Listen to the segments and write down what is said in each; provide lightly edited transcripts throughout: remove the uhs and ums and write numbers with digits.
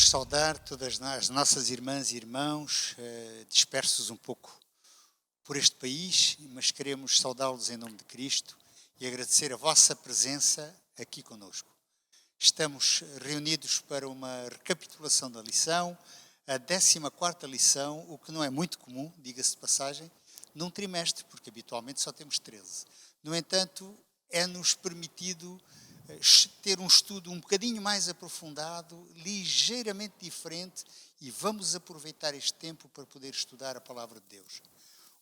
Queremos saudar todas as nossas irmãs e irmãos dispersos um pouco por este país, mas queremos saudá-los em nome de Cristo e agradecer a vossa presença aqui conosco. Estamos reunidos para uma recapitulação da lição, a 14ª lição, o que não é muito comum, diga-se de passagem, num trimestre, porque habitualmente só temos 13. No entanto, é-nos permitido ter um estudo um bocadinho mais aprofundado, ligeiramente diferente, e vamos aproveitar este tempo para poder estudar a Palavra de Deus.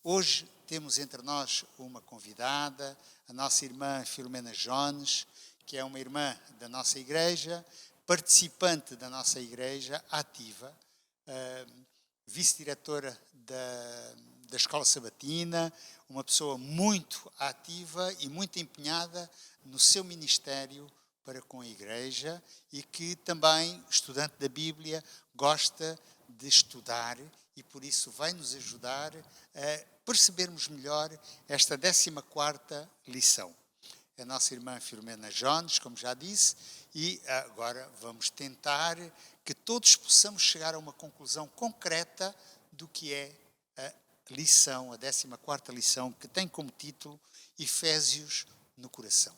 Hoje temos entre nós uma convidada, a nossa irmã Filomena Jones, que é uma irmã da nossa igreja, participante da nossa igreja, ativa, vice-diretora da Escola Sabatina, uma pessoa muito ativa e muito empenhada no seu ministério para com a igreja e que também, estudante da Bíblia, gosta de estudar e por isso vai nos ajudar a percebermos melhor esta 14ª lição. A nossa irmã Filomena Jones, como já disse, e agora vamos tentar que todos possamos chegar a uma conclusão concreta do que é a lição, a 14ª lição, que tem como título Efésios no coração.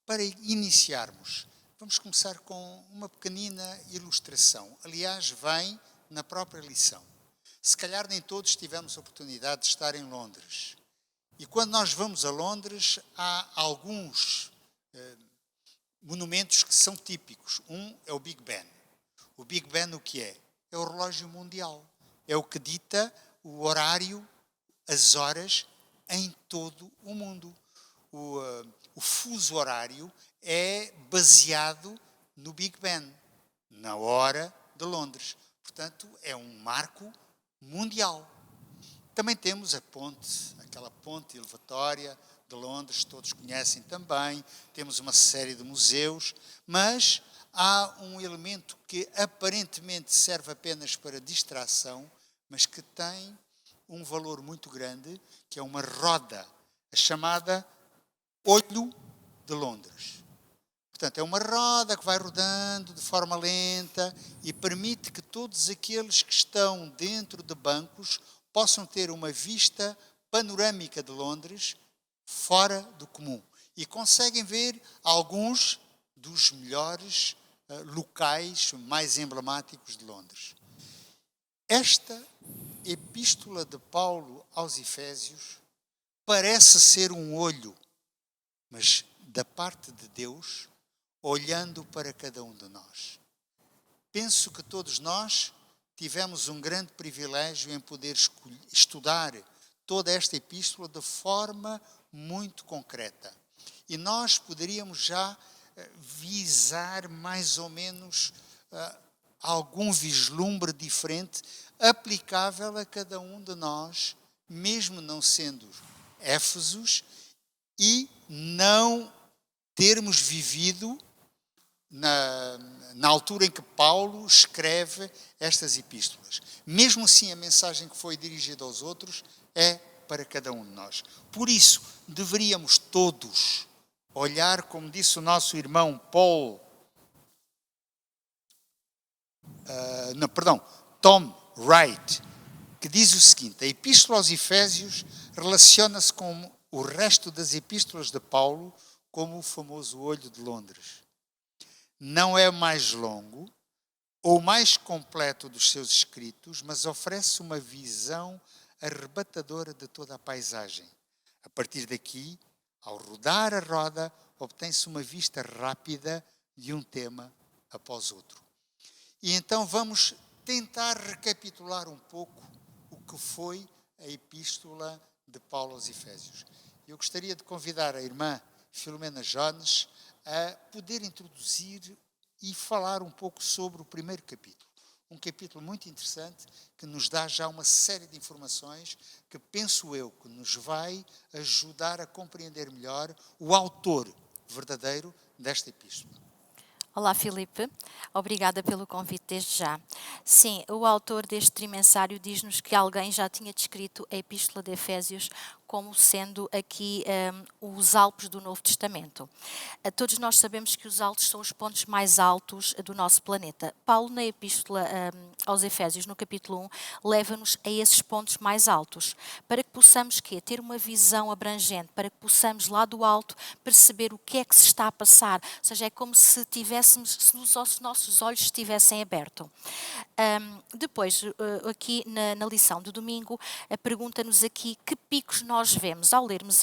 Para iniciarmos, vamos começar com uma pequenina ilustração. Aliás, vem na própria lição. Se calhar nem todos tivemos a oportunidade de estar em Londres. E quando nós vamos a Londres, há alguns monumentos que são típicos. Um é o Big Ben. O Big Ben o que é? É o relógio mundial. É o que dita o horário, as horas em todo o mundo. O fuso horário é baseado no Big Ben, na hora de Londres. Portanto, é um marco mundial. Também temos a ponte, aquela ponte elevatória de Londres, todos conhecem também. Temos uma série de museus, mas há um elemento que aparentemente serve apenas para distração, mas que tem um valor muito grande, que é uma roda, a chamada Olho de Londres. Portanto, é uma roda que vai rodando de forma lenta e permite que todos aqueles que estão dentro de bancos possam ter uma vista panorâmica de Londres fora do comum. E conseguem ver alguns dos melhores locais mais emblemáticos de Londres. Esta epístola de Paulo aos Efésios parece ser um olho, mas da parte de Deus, olhando para cada um de nós. Penso que todos nós tivemos um grande privilégio em poder estudar toda esta epístola de forma muito concreta. E nós poderíamos já visar mais ou menos algum vislumbre diferente aplicável a cada um de nós, mesmo não sendo Éfesos e não termos vivido na altura em que Paulo escreve estas epístolas. Mesmo assim, a mensagem que foi dirigida aos outros é para cada um de nós. Por isso, deveríamos todos olhar, como disse o nosso irmão Tom Wright, que diz o seguinte: a epístola aos Efésios relaciona-se com o resto das epístolas de Paulo como o famoso olho de Londres. Não é mais longo ou mais completo dos seus escritos, mas oferece uma visão arrebatadora de toda a paisagem. A partir daqui, ao rodar a roda, obtém-se uma vista rápida de um tema após outro. E então vamos tentar recapitular um pouco o que foi a epístola de Paulo aos Efésios. Eu gostaria de convidar a irmã Filomena Jones a poder introduzir e falar um pouco sobre o primeiro capítulo. Um capítulo muito interessante que nos dá já uma série de informações que penso eu que nos vai ajudar a compreender melhor o autor verdadeiro desta epístola. Olá, Filipe. Obrigada pelo convite desde já. Sim, o autor deste trimensário diz-nos que alguém já tinha descrito a Epístola de Efésios como sendo aqui os Alpes do Novo Testamento. Todos nós sabemos que os Alpes são os pontos mais altos do nosso planeta. Paulo, na Epístola aos Efésios, no capítulo 1, leva-nos a esses pontos mais altos, para que possamos ter uma visão abrangente, para que possamos lá do alto perceber o que é que se está a passar. Ou seja, é como se os nossos olhos estivessem abertos. Depois, aqui na lição do domingo, pergunta-nos aqui que picos nós vemos ao lermos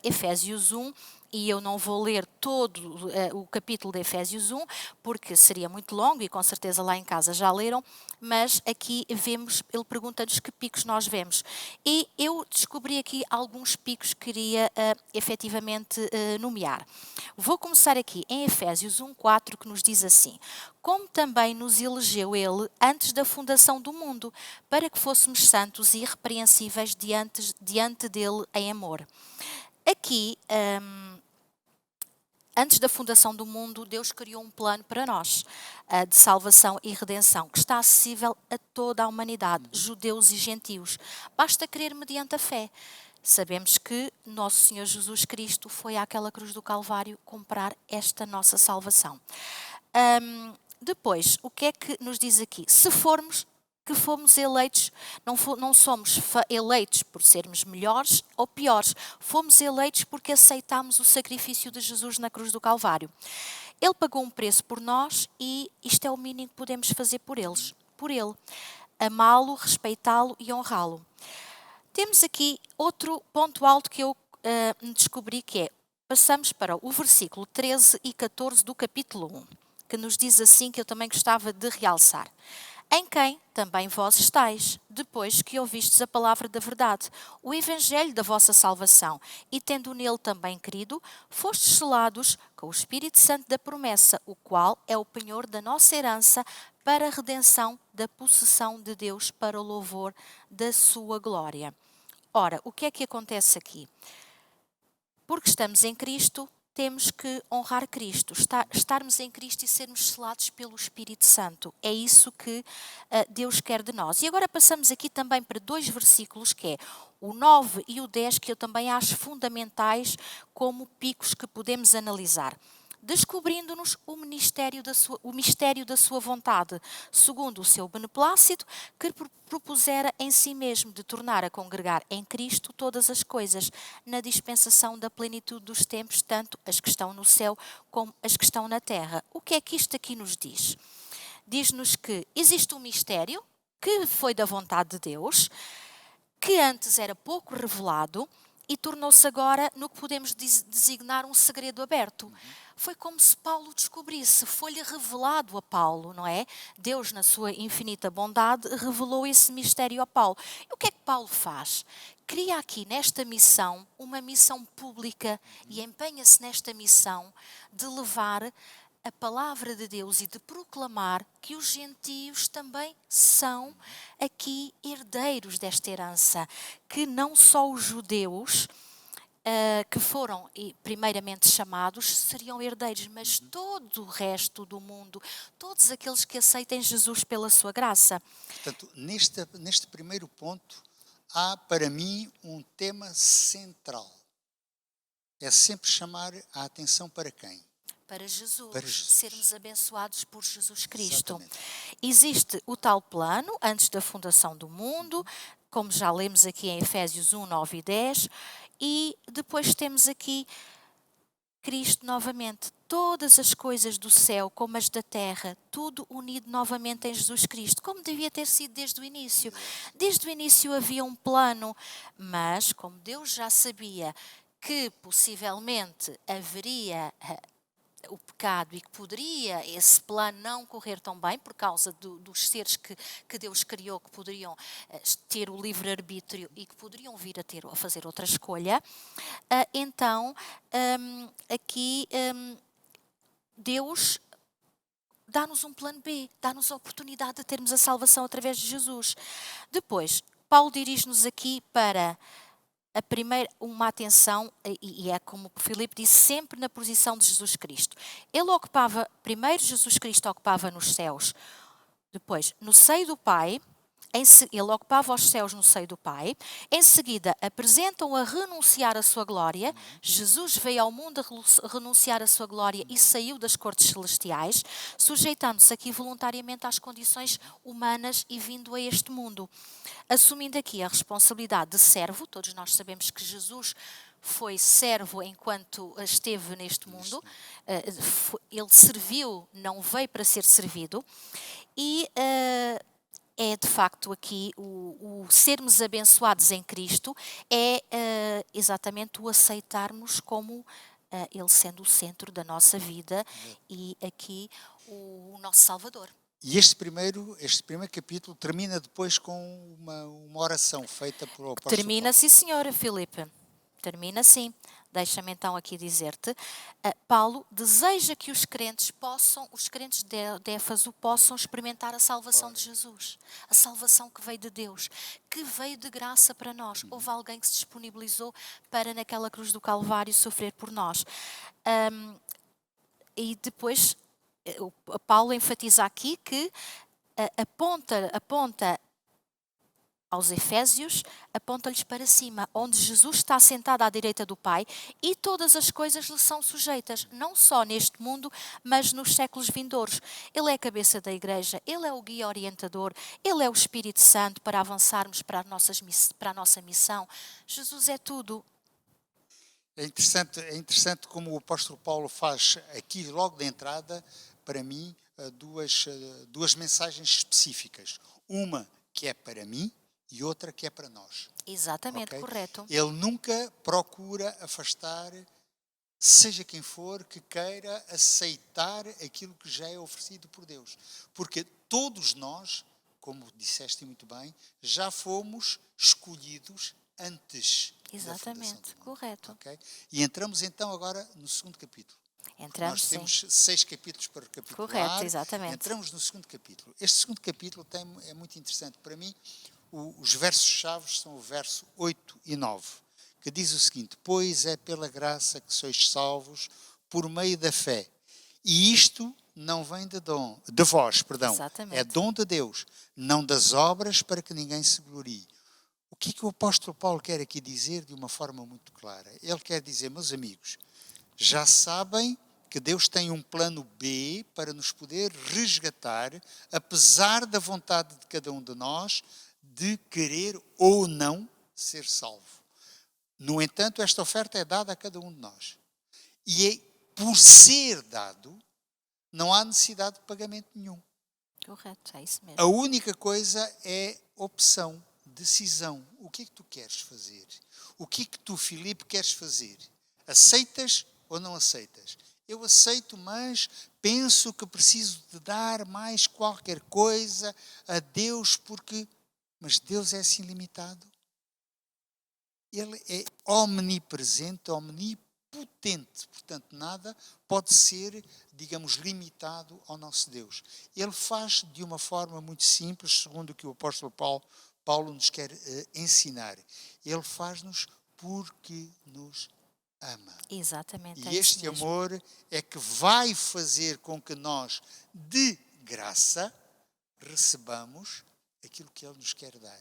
Efésios 1, e eu não vou ler todo o capítulo de Efésios 1, porque seria muito longo e com certeza lá em casa já leram, mas aqui vemos, ele pergunta-nos que picos nós vemos. E eu descobri aqui alguns picos que queria efetivamente nomear. Vou começar aqui em Efésios 1:4, que nos diz assim: como também nos elegeu ele antes da fundação do mundo, para que fôssemos santos e irrepreensíveis diante dele em amor. Aqui, antes da fundação do mundo, Deus criou um plano para nós de salvação e redenção, que está acessível a toda a humanidade, judeus e gentios. Basta crer mediante a fé. Sabemos que nosso Senhor Jesus Cristo foi àquela cruz do Calvário comprar esta nossa salvação. Depois, o que é que nos diz aqui? Se formos que fomos eleitos, não somos eleitos por sermos melhores ou piores, fomos eleitos porque aceitámos o sacrifício de Jesus na cruz do Calvário. Ele pagou um preço por nós e isto é o mínimo que podemos fazer por ele. Amá-lo, respeitá-lo e honrá-lo. Temos aqui outro ponto alto que eu descobri, que é, passamos para o versículo 13 e 14 do capítulo 1, que nos diz assim, que eu também gostava de realçar. Em quem também vós estáis, depois que ouvistes a palavra da verdade, o evangelho da vossa salvação, e tendo nele também crido, fostes selados com o Espírito Santo da promessa, o qual é o penhor da nossa herança para a redenção da possessão de Deus, para o louvor da sua glória. Ora, o que é que acontece aqui? Porque estamos em Cristo, temos que honrar Cristo, estarmos em Cristo e sermos selados pelo Espírito Santo. É isso que Deus quer de nós. E agora passamos aqui também para 2 versículos, que é o 9 e o 10, que eu também acho fundamentais como picos que podemos analisar. Descobrindo-nos o mistério da sua vontade, segundo o seu beneplácito, que propusera em si mesmo de tornar a congregar em Cristo todas as coisas, na dispensação da plenitude dos tempos, tanto as que estão no céu como as que estão na terra. O que é que isto aqui nos diz? Diz-nos que existe um mistério que foi da vontade de Deus, que antes era pouco revelado e tornou-se agora no que podemos designar um segredo aberto. Foi como se Paulo descobrisse, foi-lhe revelado a Paulo, não é? Deus, na sua infinita bondade, revelou esse mistério a Paulo. E o que é que Paulo faz? Cria aqui nesta missão, uma missão pública, e empenha-se nesta missão de levar a palavra de Deus e de proclamar que os gentios também são aqui herdeiros desta herança, que não só os judeus que foram primeiramente chamados seriam herdeiros, mas todo o resto do mundo, todos aqueles que aceitem Jesus pela sua graça. Portanto, neste primeiro ponto, há para mim um tema central. É sempre chamar a atenção para quem? Para Jesus, sermos abençoados por Jesus Cristo. Exatamente. Existe o tal plano antes da fundação do mundo, como já lemos aqui em Efésios 1, 9 e 10, e depois temos aqui Cristo novamente, todas as coisas do céu como as da terra, tudo unido novamente em Jesus Cristo, como devia ter sido desde o início. Desde o início havia um plano, mas como Deus já sabia que possivelmente haveria o pecado e que poderia esse plano não correr tão bem por causa dos seres que Deus criou, que poderiam ter o livre-arbítrio e que poderiam vir a fazer outra escolha, então aqui Deus dá-nos um plano B, dá-nos a oportunidade de termos a salvação através de Jesus. Depois, Paulo dirige-nos aqui para uma atenção, e é como o Filipe disse, sempre na posição de Jesus Cristo. Ele ocupava, primeiro Jesus Cristo ocupava nos céus, depois no seio do Pai, Ele ocupava os céus no seio do Pai. Em seguida, apresentam-o a renunciar à sua glória. Jesus veio ao mundo a renunciar à sua glória e saiu das cortes celestiais, sujeitando-se aqui voluntariamente às condições humanas e vindo a este mundo. Assumindo aqui a responsabilidade de servo, todos nós sabemos que Jesus foi servo enquanto esteve neste mundo, ele serviu, não veio para ser servido, e é de facto aqui o sermos abençoados em Cristo, é exatamente o aceitarmos como Ele sendo o centro da nossa vida e aqui o nosso Salvador. E este primeiro capítulo termina depois com uma oração feita por o apóstolo Termina, Paulo. sim, senhora Filipe. Termina sim. Deixa-me então aqui dizer-te, Paulo deseja que os crentes de Éfeso possam experimentar a salvação de Jesus, a salvação que veio de Deus, que veio de graça para nós. Houve alguém que se disponibilizou para naquela cruz do Calvário sofrer por nós. E depois Paulo enfatiza aqui que aponta aos Efésios, aponta-lhes para cima, onde Jesus está sentado à direita do Pai e todas as coisas lhe são sujeitas, não só neste mundo, mas nos séculos vindouros. Ele é a cabeça da igreja, ele é o guia orientador, ele é o Espírito Santo para avançarmos para a nossa missão. Jesus é tudo. É interessante como o apóstolo Paulo faz aqui, logo de entrada, para mim, duas mensagens específicas. Uma que é para mim, e outra que é para nós. Exatamente, okay? Correto. Ele nunca procura afastar, seja quem for, que queira aceitar aquilo que já é oferecido por Deus. Porque todos nós, como disseste muito bem, já fomos escolhidos antes da fundação do mundo. Correto. Okay? E entramos então agora no segundo capítulo. Nós temos sim. 6 capítulos para recapitular. Correto, exatamente. Entramos no segundo capítulo. Este segundo capítulo é muito interessante para mim. Os versos-chave são o verso 8 e 9, que diz o seguinte: pois é pela graça que sois salvos por meio da fé. E isto não vem de vós, Exatamente. é dom de Deus, não das obras para que ninguém se glorie. O que o apóstolo Paulo quer aqui dizer de uma forma muito clara? Ele quer dizer, meus amigos, já sabem que Deus tem um plano B para nos poder resgatar, apesar da vontade de cada um de nós, de querer ou não ser salvo. No entanto, esta oferta é dada a cada um de nós. E por ser dado, não há necessidade de pagamento nenhum. Correto, é isso mesmo. A única coisa é opção, decisão. O que é que tu queres fazer? O que é que tu, Filipe, queres fazer? Aceitas ou não aceitas? Eu aceito, mas penso que preciso de dar mais qualquer coisa a Deus porque... Mas Deus é assim limitado. Ele é omnipresente, omnipotente. Portanto, nada pode ser, digamos, limitado ao nosso Deus. Ele faz de uma forma muito simples, segundo o que o apóstolo Paulo nos quer ensinar. Ele faz-nos porque nos ama. Exatamente. E este amor é que vai fazer com que nós, de graça, recebamos aquilo que Ele nos quer dar.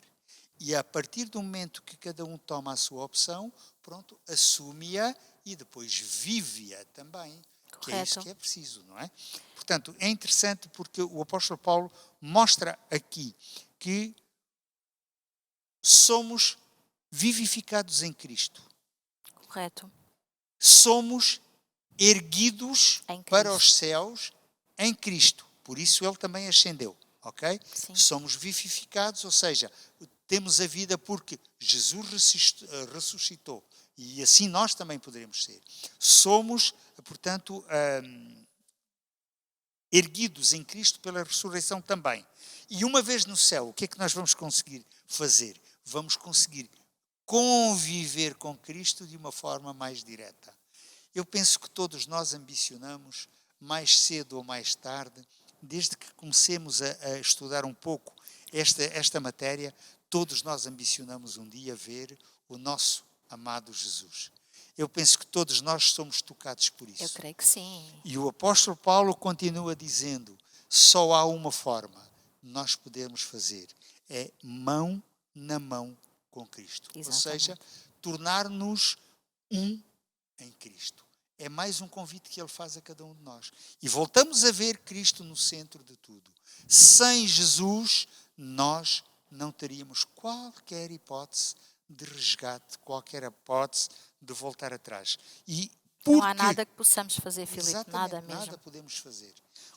E a partir do momento que cada um toma a sua opção, pronto, assume-a e depois vive-a também. Correto. Que é isso que é preciso, não é? Portanto, é interessante porque o apóstolo Paulo mostra aqui que somos vivificados em Cristo. Correto. Somos erguidos para os céus em Cristo. Por isso Ele também ascendeu. Ok? Sim. Somos vivificados, ou seja, temos a vida porque Jesus ressuscitou e assim nós também poderemos ser. Somos, portanto, erguidos em Cristo pela ressurreição também. E uma vez no céu, o que é que nós vamos conseguir fazer? Vamos conseguir conviver com Cristo de uma forma mais direta. Eu penso que todos nós ambicionamos, mais cedo ou mais tarde, desde que comecemos a estudar um pouco esta matéria, todos nós ambicionamos um dia ver o nosso amado Jesus. Eu penso que todos nós somos tocados por isso. Eu creio que sim. E o apóstolo Paulo continua dizendo, só há uma forma de nós podermos fazer, é mão na mão com Cristo. Exatamente. Ou seja, tornar-nos um em Cristo. É mais um convite que Ele faz a cada um de nós. E voltamos a ver Cristo no centro de tudo. Sem Jesus, nós não teríamos qualquer hipótese de resgate, qualquer hipótese de voltar atrás. E não há nada que possamos fazer, Filipe, nada mesmo. Nada podemos fazer.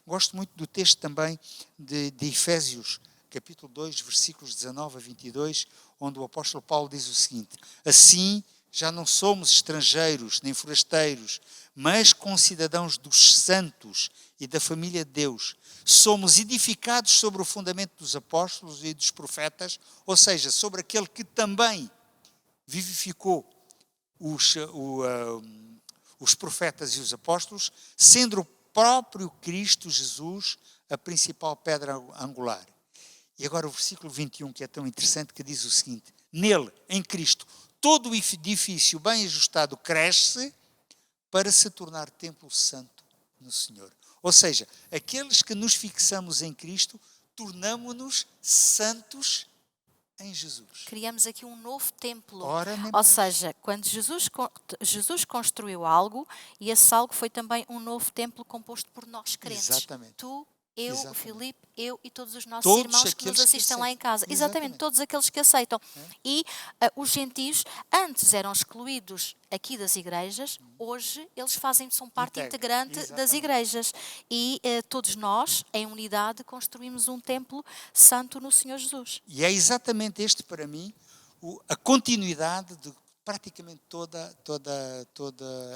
Gosto muito do texto também de Efésios, capítulo 2, versículos 19 a 22, onde o apóstolo Paulo diz o seguinte: assim, já não somos estrangeiros nem forasteiros, mas concidadãos dos santos e da família de Deus. Somos edificados sobre o fundamento dos apóstolos e dos profetas, ou seja, sobre aquele que também vivificou os profetas e os apóstolos, sendo o próprio Cristo Jesus a principal pedra angular. E agora o versículo 21, que é tão interessante, que diz o seguinte: nele, em Cristo, todo o edifício bem ajustado cresce para se tornar templo santo no Senhor. Ou seja, aqueles que nos fixamos em Cristo, tornamo-nos santos em Jesus. Criamos aqui um novo templo. Ou seja, quando Jesus construiu algo, e esse algo foi também um novo templo composto por nós crentes. Exatamente. Tu, eu, o Exatamente. Filipe, eu e todos os nossos Todos irmãos que nos assistem lá em casa. Exatamente, todos aqueles que aceitam. E os gentios antes eram excluídos aqui das igrejas, hoje eles são parte integrante das igrejas. E todos nós, em unidade, construímos um templo santo no Senhor Jesus. E é exatamente este, para mim, a continuidade de praticamente toda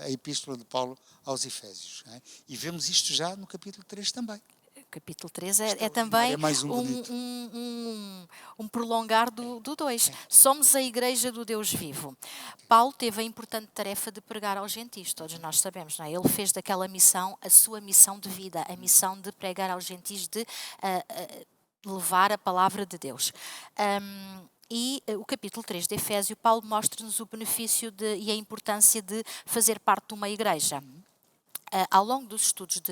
a epístola de Paulo aos Efésios. Não é? E vemos isto já no capítulo 3 também. Capítulo 3 é também mais um prolongar do 2. Somos a igreja do Deus vivo. Paulo teve a importante tarefa de pregar aos gentis, todos nós sabemos, não é? Ele fez daquela missão a sua missão de vida, a missão de pregar aos gentis, de levar a palavra de Deus. E o capítulo 3 de Efésio, Paulo mostra-nos o benefício e a importância de fazer parte de uma igreja. Ao longo dos estudos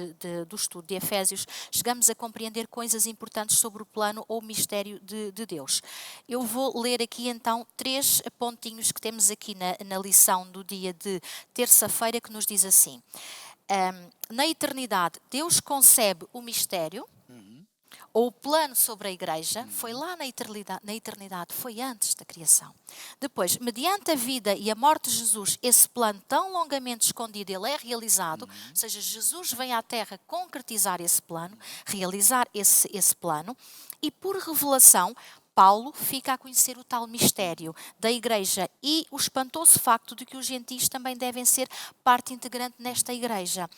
do estudo de Efésios, chegamos a compreender coisas importantes sobre o plano ou mistério de Deus. Eu vou ler aqui então 3 pontinhos que temos aqui na lição do dia de terça-feira, que nos diz assim: na eternidade, Deus concebe o mistério, ou o plano sobre a igreja, foi lá na eternidade, foi antes da criação. Depois, mediante a vida e a morte de Jesus, esse plano tão longamente escondido, ele é realizado, ou seja, Jesus vem à Terra concretizar esse plano, realizar esse plano, e por revelação, Paulo fica a conhecer o tal mistério da igreja e o espantoso facto de que os gentios também devem ser parte integrante nesta igreja.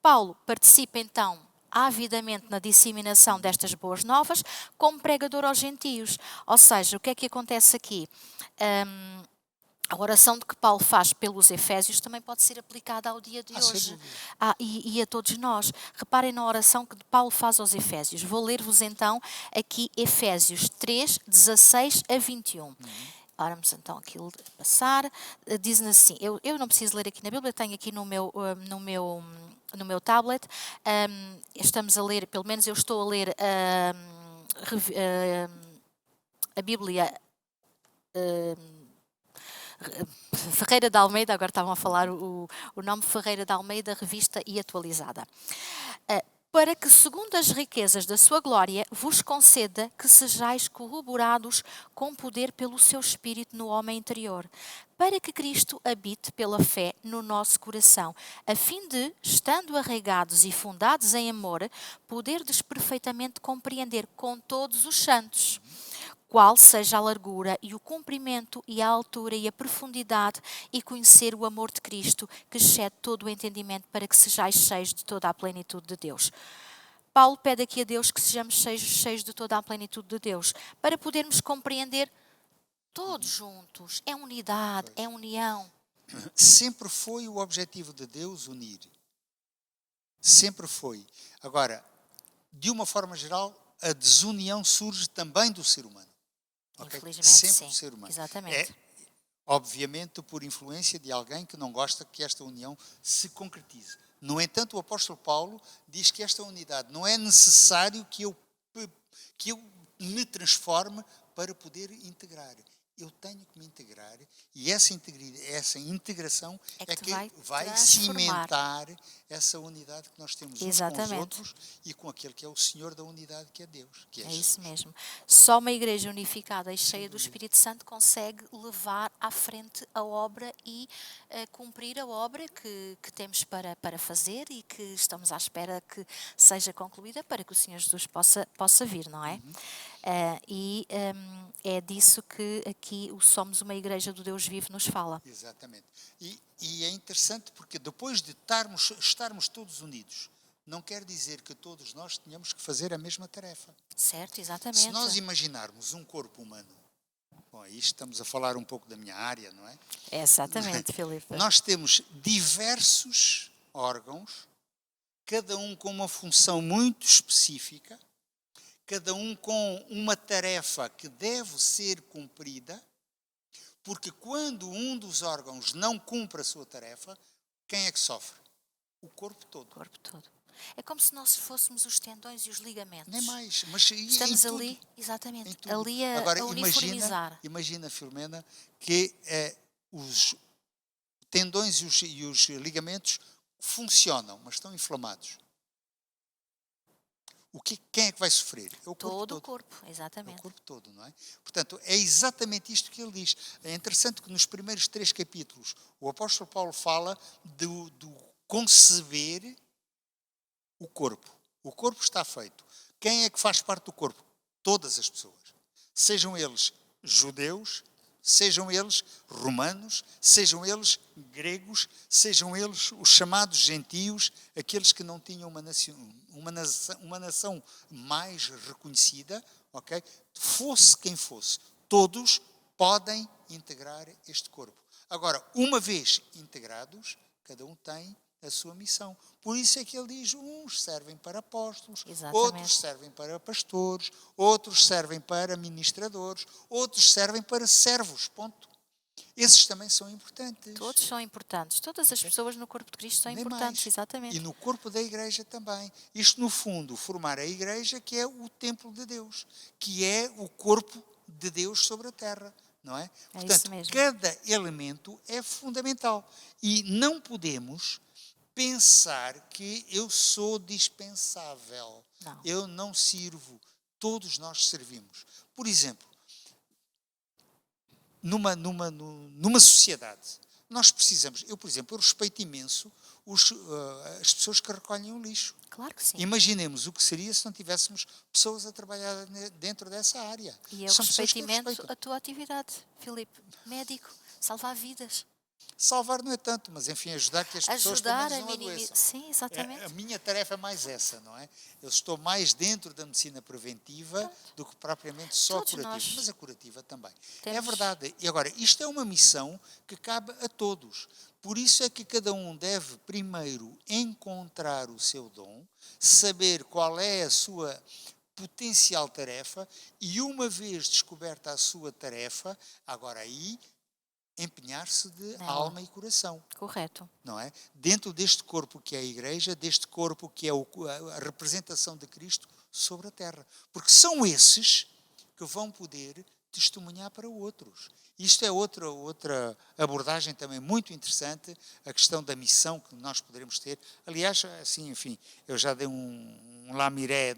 Paulo participa então avidamente na disseminação destas boas novas como pregador aos gentios. Ou seja, o que é que acontece aqui? A oração de que Paulo faz pelos Efésios também pode ser aplicada ao dia de hoje e a todos nós. Reparem na oração que Paulo faz aos Efésios. Vou ler-vos então aqui Efésios 3, 16 a 21. Vamos então aquilo de passar. Diz-nos assim, eu não preciso ler aqui na Bíblia, tenho aqui no meu tablet. Estamos a ler, pelo menos eu estou a ler a Bíblia Ferreira de Almeida, agora estavam a falar o nome Ferreira de Almeida, revista e atualizada. Para que, segundo as riquezas da sua glória, vos conceda que sejais corroborados com poder pelo seu Espírito no homem interior, para que Cristo habite pela fé no nosso coração, a fim de, estando arraigados e fundados em amor, poderdes perfeitamente compreender com todos os santos qual seja a largura e o comprimento e a altura e a profundidade, e conhecer o amor de Cristo, que excede todo o entendimento, para que sejais cheios de toda a plenitude de Deus. Paulo pede aqui a Deus que sejamos cheios de toda a plenitude de Deus, para podermos compreender todos juntos. É unidade, é união. Sempre foi o objetivo de Deus unir. Sempre foi. Agora, de uma forma geral, a desunião surge também do ser humano. Okay? Infelizmente, sempre sim. Do ser humano. Exatamente. Obviamente, por influência de alguém que não gosta que esta união se concretize. No entanto, o apóstolo Paulo diz que esta unidade não é necessário que eu me transforme para poder integrar. Eu tenho que me integrar e essa integração é que vai cimentar essa unidade que nós temos uns com os outros e com aquele que é o Senhor da unidade, que é Deus. Que é Jesus. Isso mesmo. Só uma igreja unificada e cheia do Espírito Santo consegue levar à frente a obra e cumprir a obra que temos para fazer e que estamos à espera que seja concluída para que o Senhor Jesus possa vir, não é? É disso que aqui o Somos uma Igreja do Deus Vivo nos fala. Exatamente. E é interessante porque depois de estarmos todos unidos, não quer dizer que todos nós tenhamos que fazer a mesma tarefa. Certo, exatamente. Se nós imaginarmos um corpo humano, bom, aí estamos a falar um pouco da minha área, não é? É exatamente, Filipe. Nós temos diversos órgãos, cada um com uma função muito específica, cada um com uma tarefa que deve ser cumprida, porque quando um dos órgãos não cumpre a sua tarefa, quem é que sofre? O corpo todo. O corpo todo. É como se nós fôssemos os tendões e os ligamentos. Nem mais. Mas estamos ali, exatamente, ali Agora, a uniformizar. Imagina, Filomena, que os tendões e os ligamentos funcionam, mas estão inflamados. Quem é que vai sofrer? É o corpo todo. Todo o corpo, exatamente. É o corpo todo, não é? Portanto, é exatamente isto que ele diz. É interessante que nos primeiros 3 capítulos o apóstolo Paulo fala do conceber o corpo. O corpo está feito. Quem é que faz parte do corpo? Todas as pessoas. Sejam eles judeus, sejam eles romanos, sejam eles gregos, sejam eles os chamados gentios, aqueles que não tinham uma nação mais reconhecida, ok? Fosse quem fosse, todos podem integrar este corpo. Agora, uma vez integrados, cada um tem a sua missão. Por isso é que ele diz, uns servem para apóstolos, exatamente. Outros servem para pastores, outros servem para ministradores, outros servem para servos, ponto. Esses também são importantes. Todos são importantes. Todas as pessoas no corpo de Cristo são importantes, mais. Exatamente. E no corpo da igreja também. Isto, no fundo, formar a igreja, que é o templo de Deus, que é o corpo de Deus sobre a terra. Não é? Portanto, cada elemento é fundamental. E não podemos pensar que eu sou dispensável. Não. Eu não sirvo. Todos nós servimos. Por exemplo, numa sociedade, nós precisamos, por exemplo, eu respeito imenso as pessoas que recolhem o lixo. Claro que sim. Imaginemos o que seria se não tivéssemos pessoas a trabalhar dentro dessa área. E eu respeito imenso a tua atividade, Filipe. Médico, salvar vidas. Salvar não é tanto, mas enfim, ajudar que as pessoas pelo menos não adoeçam. Sim, exatamente. A minha tarefa é mais essa, não é? Eu estou mais dentro da medicina preventiva do que propriamente só Todos curativa, nós mas a curativa também. temos... É verdade. E agora, isto é uma missão que cabe a todos. Por isso é que cada um deve primeiro encontrar o seu dom, saber qual é a sua potencial tarefa e uma vez descoberta a sua tarefa, agora aí empenhar-se de alma e coração. Correto. Não é? Dentro deste corpo que é a igreja, deste corpo que é a representação de Cristo sobre a terra. Porque são esses que vão poder testemunhar para outros. Isto é outra abordagem também muito interessante, a questão da missão que nós poderemos ter. Aliás, assim, enfim, eu já dei um lamiré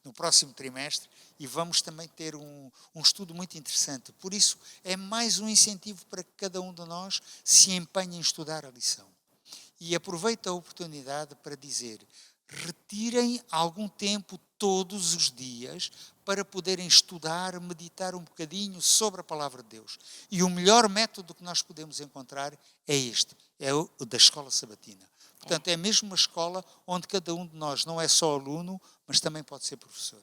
no próximo trimestre e vamos também ter um estudo muito interessante. Por isso, é mais um incentivo para que cada um de nós se empenhe em estudar a lição. E aproveito a oportunidade para dizer, retirem algum tempo todos os dias para poderem estudar, meditar um bocadinho sobre a palavra de Deus. E o melhor método que nós podemos encontrar é este, é o da escola sabatina. Portanto, é mesmo uma escola onde cada um de nós não é só aluno, mas também pode ser professor.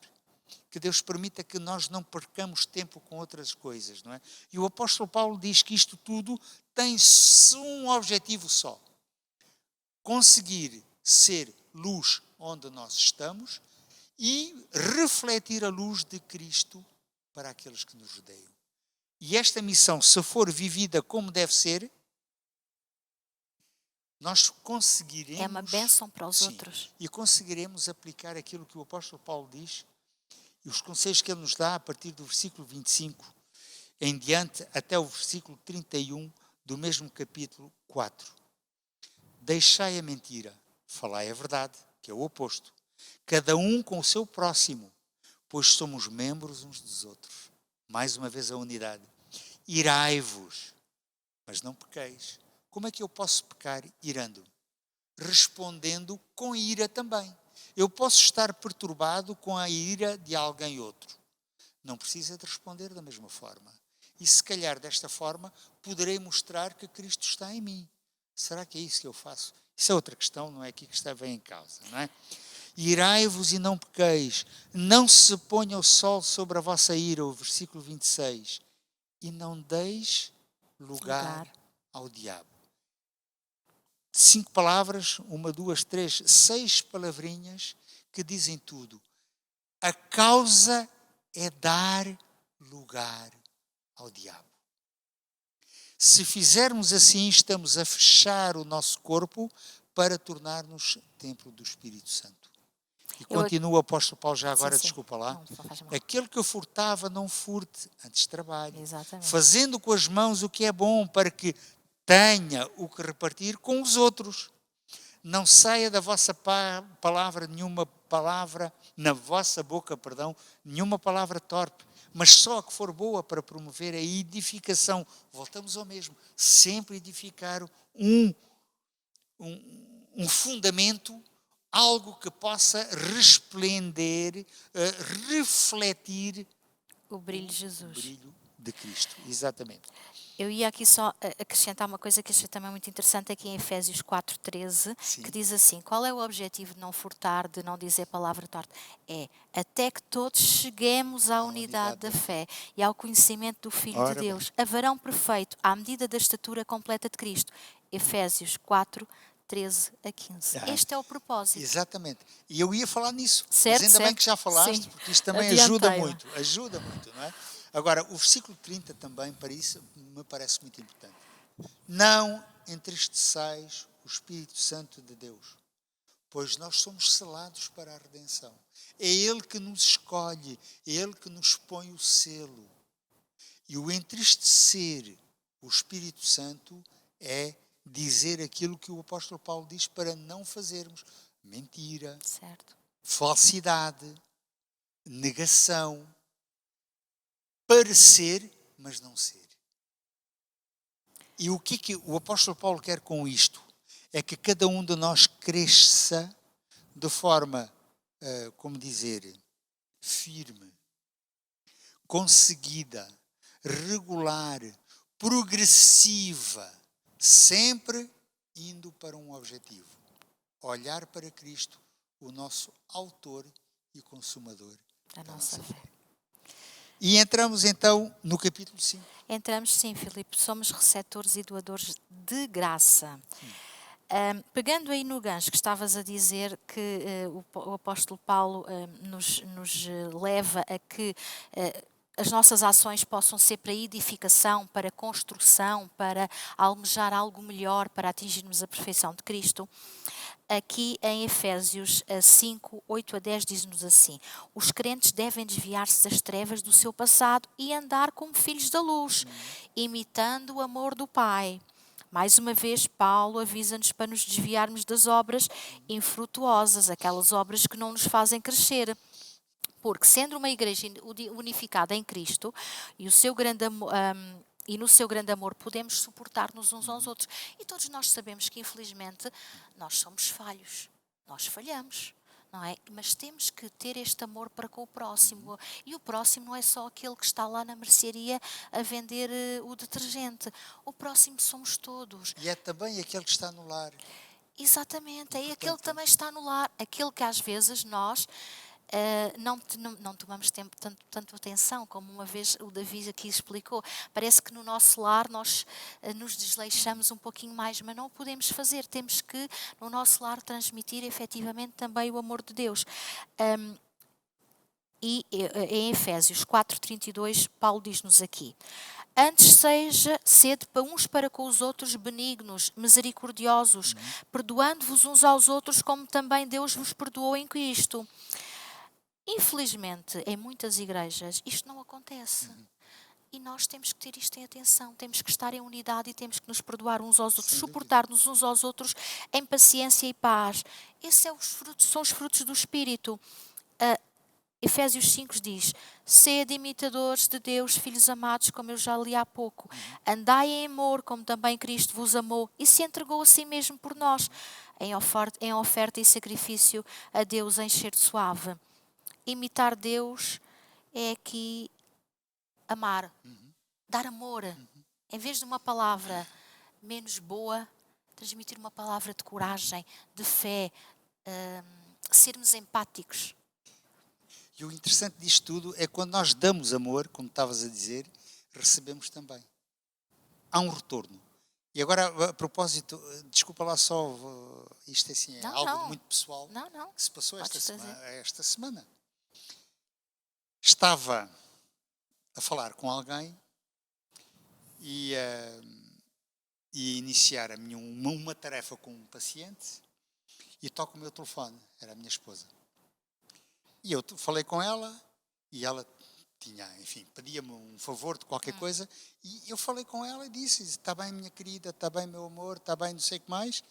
Que Deus permita que nós não percamos tempo com outras coisas, não é? E o apóstolo Paulo diz que isto tudo tem um objetivo só. Conseguir ser luz onde nós estamos e refletir a luz de Cristo para aqueles que nos rodeiam. E esta missão, se for vivida como deve ser, nós conseguiremos... É uma bênção para os outros. E conseguiremos aplicar aquilo que o apóstolo Paulo diz, E os conselhos que ele nos dá a partir do versículo 25 em diante até o versículo 31 do mesmo capítulo 4. Deixai a mentira, falai a verdade, que é o oposto. Cada um com o seu próximo, pois somos membros uns dos outros. Mais uma vez a unidade. Irai-vos, mas não pequeis. Como é que eu posso pecar irando? Respondendo com ira também. Eu posso estar perturbado com a ira de alguém outro. Não precisa de responder da mesma forma. E se calhar desta forma poderei mostrar que Cristo está em mim. Será que é isso que eu faço? Isso é outra questão, não é aqui que está bem em causa, não é? Irai-vos e não pequeis, não se ponha o sol sobre a vossa ira, o versículo 26, e não deis lugar ao diabo. 5 palavras, 1, 2, 3, 6 palavrinhas que dizem tudo. A causa é dar lugar ao diabo. Se fizermos assim, estamos a fechar o nosso corpo para tornar-nos templo do Espírito Santo. E continua o apóstolo Paulo já agora, sim. desculpa lá. Não faz mal. Aquele que furtava, não furte, antes trabalhe. Exatamente. Fazendo com as mãos o que é bom, para que tenha o que repartir com os outros. Não saia da vossa palavra nenhuma palavra, na vossa boca, nenhuma palavra torpe, mas só a que for boa para promover a edificação. Voltamos ao mesmo, sempre edificar um fundamento, algo que possa resplender, refletir O brilho de Jesus. O brilho de Cristo, exatamente. Eu ia aqui só acrescentar uma coisa que achei também muito interessante aqui em Efésios 4:13, que diz assim: qual é o objetivo de não furtar, de não dizer palavra torta? É até que todos cheguemos à unidade da fé e ao conhecimento do Filho de Deus, a varão perfeito, à medida da estatura completa de Cristo. Efésios 4:13 a 15. Este é o propósito. Exatamente. E eu ia falar nisso. Certo, mas ainda bem que já falaste, porque isto também ajuda muito, não é? Agora, o versículo 30 também, para isso, me parece muito importante. Não entristeçais o Espírito Santo de Deus, pois nós somos selados para a redenção. É Ele que nos escolhe, é Ele que nos põe o selo. E o entristecer o Espírito Santo é dizer aquilo que o apóstolo Paulo diz para não fazermos. Mentira, certo. Falsidade, negação, parecer, mas não ser. E o que o apóstolo Paulo quer com isto? É que cada um de nós cresça de forma, firme, conseguida, regular, progressiva, sempre indo para um objetivo. Olhar para Cristo, o nosso autor e consumador da nossa fé. E entramos então no capítulo 5. Entramos, sim, Filipe. Somos receptores e doadores de graça. Pegando aí no gancho que estavas a dizer que o apóstolo Paulo nos leva a que as nossas ações possam ser para edificação, para construção, para almejar algo melhor, para atingirmos a perfeição de Cristo. Aqui em Efésios 5, 8 a 10 diz-nos assim: os crentes devem desviar-se das trevas do seu passado e andar como filhos da luz, imitando o amor do Pai. Mais uma vez, Paulo avisa-nos para nos desviarmos das obras infrutuosas, aquelas obras que não nos fazem crescer. Porque, sendo uma igreja unificada em Cristo e no seu grande amor podemos suportar-nos uns aos outros. E todos nós sabemos que, infelizmente, nós somos falhos. Nós falhamos, não é? Mas temos que ter este amor para com o próximo. E o próximo não é só aquele que está lá na mercearia a vender o detergente. O próximo somos todos. E é também aquele que está no lar. Exatamente, é aquele que também está no lar. Aquele que às vezes nós não tomamos tanto atenção, como uma vez o Davi aqui explicou. Parece que no nosso lar nós nos desleixamos um pouquinho mais, mas não o podemos fazer. Temos que, no nosso lar, transmitir efetivamente também o amor de Deus. E em Efésios 4:32, Paulo diz-nos aqui: antes seja sede uns para com os outros benignos, misericordiosos, perdoando-vos uns aos outros, como também Deus vos perdoou em Cristo. Infelizmente, em muitas igrejas, isto não acontece. E nós temos que ter isto em atenção, temos que estar em unidade e temos que nos perdoar uns aos outros, Sem dúvida. suportar-nos uns aos outros em paciência e paz. Esses são os frutos do Espírito. Efésios 5 diz: sede imitadores de Deus, filhos amados, como eu já li há pouco. Andai em amor, como também Cristo vos amou e se entregou a si mesmo por nós, em oferta e sacrifício a Deus em cheiro suave. Imitar Deus é aqui amar, dar amor. Em vez de uma palavra menos boa, transmitir uma palavra de coragem, de fé, sermos empáticos. E o interessante disto tudo é quando nós damos amor, como estavas a dizer, recebemos também. Há um retorno. E agora, a propósito, desculpa lá só, isto é assim, é Não, algo não. muito pessoal Não. que se passou Podes esta semana. Estava a falar com alguém e iniciar uma tarefa com um paciente e toco o meu telefone, era a minha esposa. E eu falei com ela e ela tinha, enfim, pedia-me um favor de qualquer coisa e eu falei com ela e disse: está bem, minha querida, está bem, meu amor, está bem, não sei o que mais.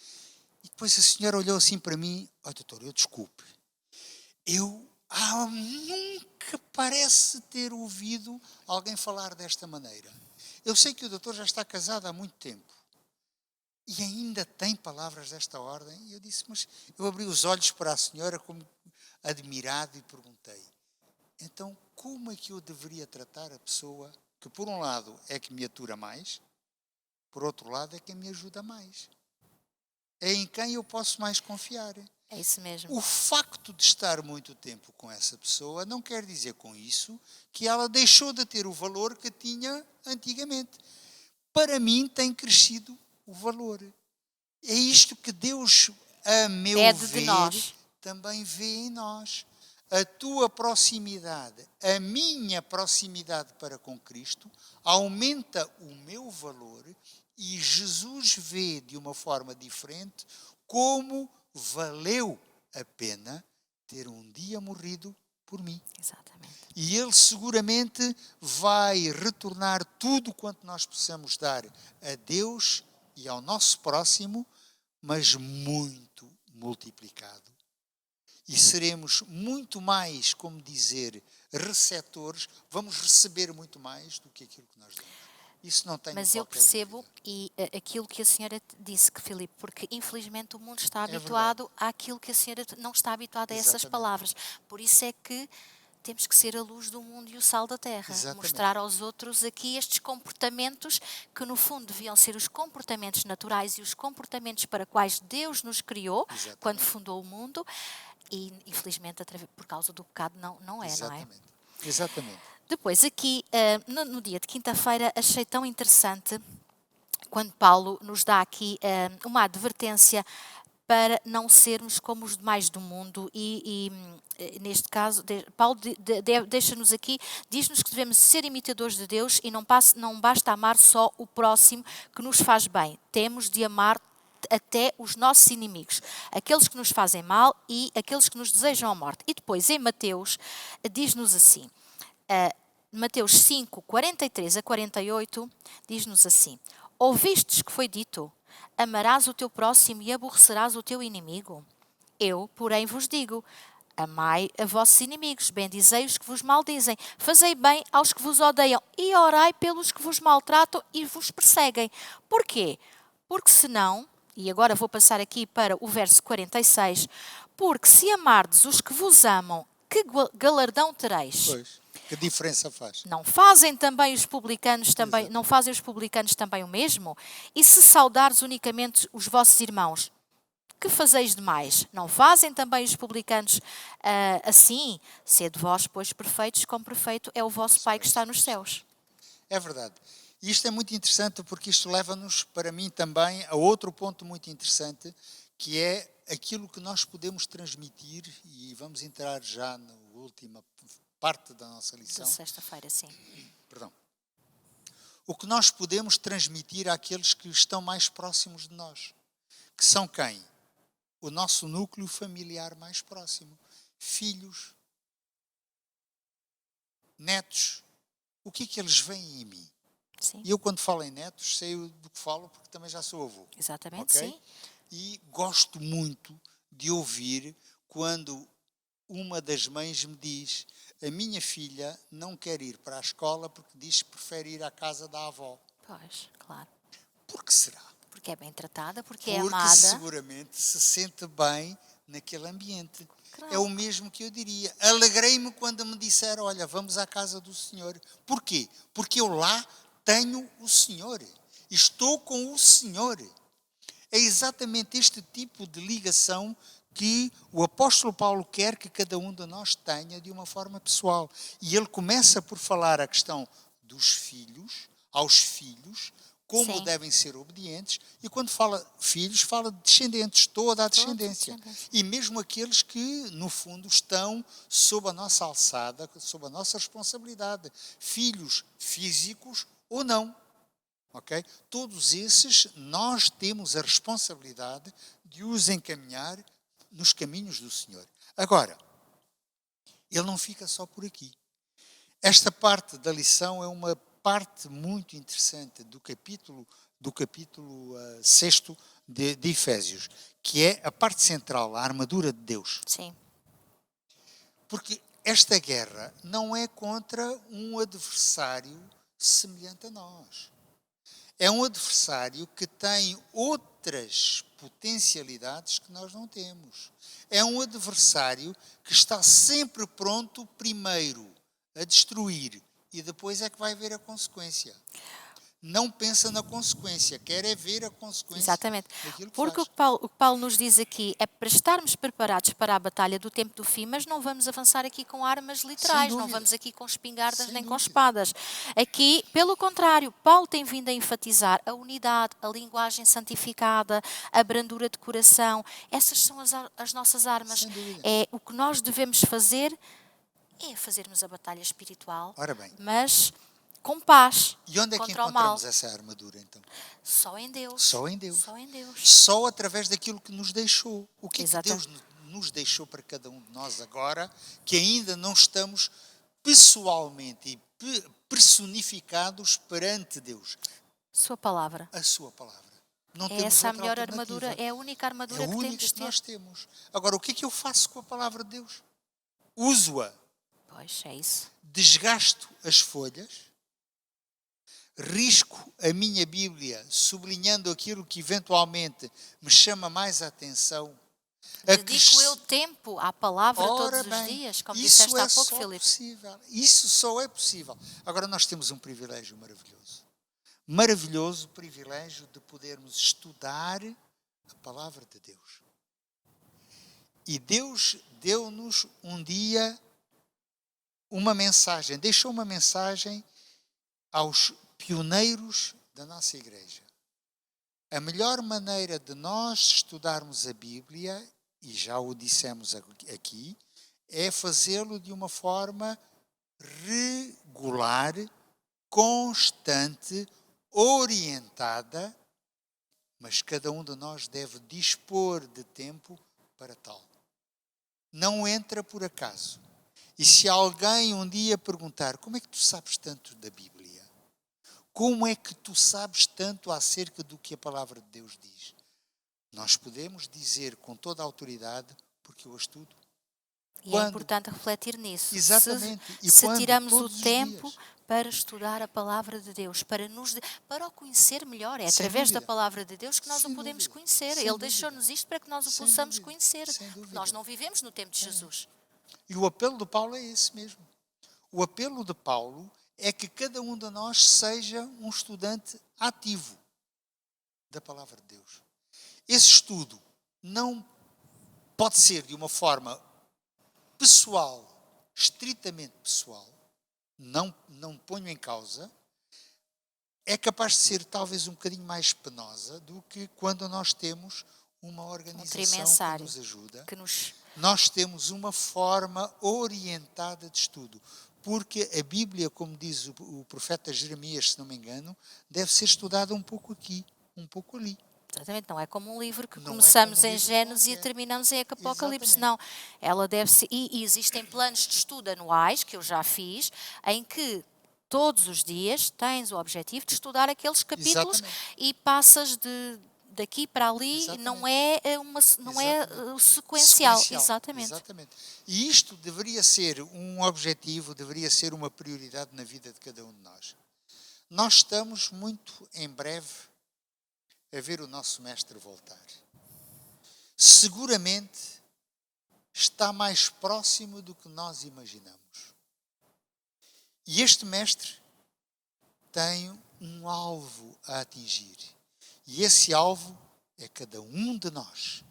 E depois a senhora olhou assim para mim: doutor, eu desculpe, nunca parece ter ouvido alguém falar desta maneira. Eu sei que o doutor já está casado há muito tempo e ainda tem palavras desta ordem. E eu disse, mas eu abri os olhos para a senhora como admirado e perguntei: então como é que eu deveria tratar a pessoa que por um lado é que me atura mais, por outro lado é que me ajuda mais? É em quem eu posso mais confiar. É isso mesmo. O facto de estar muito tempo com essa pessoa não quer dizer com isso que ela deixou de ter o valor que tinha antigamente. Para mim tem crescido o valor. É isto que Deus, a meu ver, também vê em nós. A tua proximidade, a minha proximidade para com Cristo, aumenta o meu valor e Jesus vê de uma forma diferente como valeu a pena ter um dia morrido por mim. Exatamente. E Ele seguramente vai retornar tudo quanto nós possamos dar a Deus e ao nosso próximo, mas muito multiplicado. E seremos muito mais, como dizer, receptores, vamos receber muito mais do que aquilo que nós damos. Isso não tem. Mas eu percebo e aquilo que a senhora disse, que Filipe, porque infelizmente o mundo está habituado àquilo que a senhora não está habituada a essas palavras. Por isso é que temos que ser a luz do mundo e o sal da terra. Exatamente. Mostrar aos outros aqui estes comportamentos que no fundo deviam ser os comportamentos naturais e os comportamentos para quais Deus nos criou. Exatamente. Quando fundou o mundo. E, infelizmente, por causa do pecado, não é, Exatamente. não é? Exatamente. Depois, aqui, no dia de quinta-feira, achei tão interessante quando Paulo nos dá aqui uma advertência para não sermos como os demais do mundo e neste caso, Paulo deixa-nos aqui, diz-nos que devemos ser imitadores de Deus e não basta amar só o próximo que nos faz bem. Temos de amar até os nossos inimigos, aqueles que nos fazem mal e aqueles que nos desejam a morte. E depois, em Mateus, diz-nos assim, Mateus 5, 43 a 48, diz-nos assim: ouvistes que foi dito, amarás o teu próximo e aborrecerás o teu inimigo? Eu, porém, vos digo, amai a vossos inimigos, bendizei os que vos maldizem, fazei bem aos que vos odeiam e orai pelos que vos maltratam e vos perseguem. Porquê? Porque senão, e agora vou passar aqui para o verso 46, porque se amardes os que vos amam, que galardão tereis? Pois, que diferença faz? Não fazem também os publicanos também, não fazem os publicanos também o mesmo? E se saudares unicamente os vossos irmãos, que fazeis demais? Não fazem também os publicanos assim? Sede vós, pois, perfeitos, como perfeito é o vosso Pai que está nos céus. É verdade. E isto é muito interessante porque isto leva-nos, para mim também, a outro ponto muito interessante, que é aquilo que nós podemos transmitir, e vamos entrar já na última parte da nossa lição. De sexta-feira, sim. Perdão. O que nós podemos transmitir àqueles que estão mais próximos de nós. Que são quem? O nosso núcleo familiar mais próximo. Filhos, netos, o que é que eles veem em mim? Sim. E eu, quando falo em netos, sei do que falo, porque também já sou avô. Exatamente, Ok? sim. E gosto muito de ouvir quando uma das mães me diz: a minha filha não quer ir para a escola porque diz que prefere ir à casa da avó. Pois, claro. Por que será? Porque é bem tratada, porque é Porque amada. seguramente se sente bem naquele ambiente. Claro. É o mesmo que eu diria. Alegrei-me quando me disseram: olha, vamos à casa do Senhor. Porquê? Porque eu lá tenho o Senhor. Estou com o Senhor. É exatamente este tipo de ligação que o apóstolo Paulo quer que cada um de nós tenha de uma forma pessoal. E ele começa por falar a questão dos filhos, aos filhos, como Sim. devem ser obedientes, e quando fala filhos, fala de descendentes, toda a descendência. E mesmo aqueles que, no fundo, estão sob a nossa alçada, sob a nossa responsabilidade. Filhos físicos ou não. Okay? Todos esses, nós temos a responsabilidade de os encaminhar nos caminhos do Senhor. Agora, ele não fica só por aqui. Esta parte da lição é uma parte muito interessante do capítulo 6 de Efésios, que é a parte central, a armadura de Deus. Sim. Porque esta guerra não é contra um adversário semelhante a nós. É um adversário que tem outras potencialidades que nós não temos. É um adversário que está sempre pronto, primeiro, a destruir e depois é que vai ver a consequência. Não pensa na consequência, quer é ver a consequência. Exatamente. Daquilo que Porque faz. o que Paulo nos diz aqui é para estarmos preparados para a batalha do tempo do fim, mas não vamos avançar aqui com armas literais, não dúvida. vamos aqui com espingardas Sem nem com dúvida. espadas. Aqui, pelo contrário, Paulo tem vindo a enfatizar a unidade, a linguagem santificada, a brandura de coração. Essas são as nossas armas. Sem dúvida. É o que nós devemos fazer, é fazermos a batalha espiritual, Ora bem. mas com paz E onde é que contra o mal. encontramos essa armadura, então? Só em Deus. Só em Deus. Só em Deus. Só através daquilo que nos deixou. O que é que Exato. Deus nos deixou para cada um de nós agora, que ainda não estamos pessoalmente e personificados perante Deus? Sua palavra. A sua palavra. Não É temos essa a outra melhor alternativa. armadura, é a única armadura É a que única temos de que ter. nós temos. Agora, o que é que eu faço com a palavra de Deus? Uso-a. Pois, é isso. Desgasto as folhas, risco a minha Bíblia, sublinhando aquilo que eventualmente me chama mais a atenção. Dedico eu tempo à palavra todos os dias, como disseste há pouco, Filipe. Possível. Isso só é possível. Agora nós temos um privilégio maravilhoso. Maravilhoso privilégio de podermos estudar a palavra de Deus. E Deus deu-nos um dia uma mensagem, deixou uma mensagem aos pioneiros da nossa igreja. A melhor maneira de nós estudarmos a Bíblia, e já o dissemos aqui, é fazê-lo de uma forma regular, constante, orientada, mas cada um de nós deve dispor de tempo para tal. Não entra por acaso. E se alguém um dia perguntar: como é que tu sabes tanto da Bíblia? Como é que tu sabes tanto acerca do que a palavra de Deus diz? Nós podemos dizer com toda a autoridade: porque eu a estudo. E é importante refletir nisso. Exatamente. Se tiramos o Todos os tempo dias. para estudar a palavra de Deus, para o conhecer melhor. É Sem através dúvida. da palavra de Deus que nós Sem o podemos dúvida. conhecer. Sem Ele dúvida. deixou-nos isto para que nós o Sem possamos dúvida. conhecer. Sem dúvida. Nós não vivemos no tempo de Jesus. E o apelo de Paulo é esse mesmo. O apelo de Paulo é que cada um de nós seja um estudante ativo da palavra de Deus. Esse estudo não pode ser de uma forma pessoal, estritamente pessoal, não ponho em causa, é capaz de ser talvez um bocadinho mais penosa do que quando nós temos uma organização que nos ajuda. Nós temos uma forma orientada de estudo. Porque a Bíblia, como diz o profeta Jeremias, se não me engano, deve ser estudada um pouco aqui, um pouco ali. Exatamente, não é como um livro que Não é começamos como um em livro Gênesis e qualquer. terminamos em Apocalipse. Exatamente. Não, ela deve ser. E existem planos de estudo anuais, que eu já fiz, em que todos os dias tens o objetivo de estudar aqueles capítulos Exatamente. e passas daqui para ali, Exatamente. não é Exatamente. sequencial. Exatamente. Exatamente. E isto deveria ser um objetivo, deveria ser uma prioridade na vida de cada um de nós. Nós estamos muito em breve a ver o nosso mestre voltar. Seguramente está mais próximo do que nós imaginamos. E este mestre tem um alvo a atingir. E esse alvo é cada um de nós.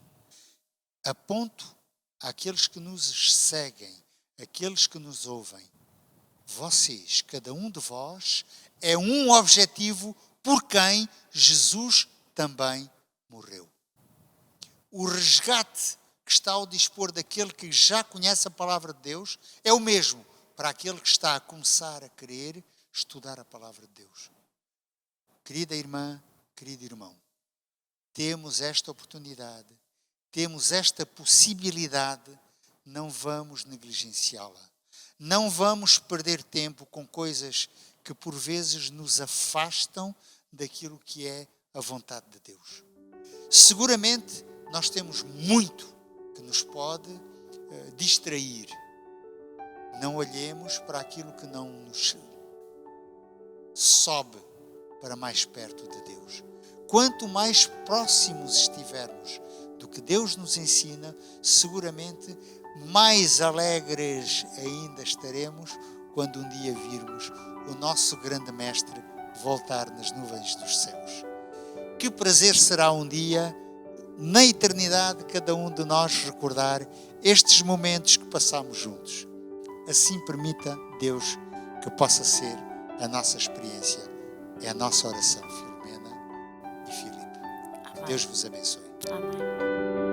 Aponto àqueles que nos seguem, àqueles que nos ouvem. Vocês, cada um de vós, é um objetivo por quem Jesus também morreu. O resgate que está ao dispor daquele que já conhece a palavra de Deus é o mesmo para aquele que está a começar a querer estudar a palavra de Deus. Querida irmã, querido irmão, temos esta oportunidade, temos esta possibilidade, não vamos negligenciá-la. Não vamos perder tempo com coisas que por vezes nos afastam daquilo que é a vontade de Deus. Seguramente nós temos muito que nos pode distrair. Não olhemos para aquilo que não nos sobe para mais perto de Deus. Quanto mais próximos estivermos do que Deus nos ensina, seguramente mais alegres ainda estaremos quando um dia virmos o nosso grande mestre voltar nas nuvens dos céus. Que prazer será um dia, na eternidade, cada um de nós recordar estes momentos que passamos juntos. Assim permita Deus que possa ser a nossa experiência. É a nossa oração, Filomena e Filipe. Que Deus vos abençoe. Amém.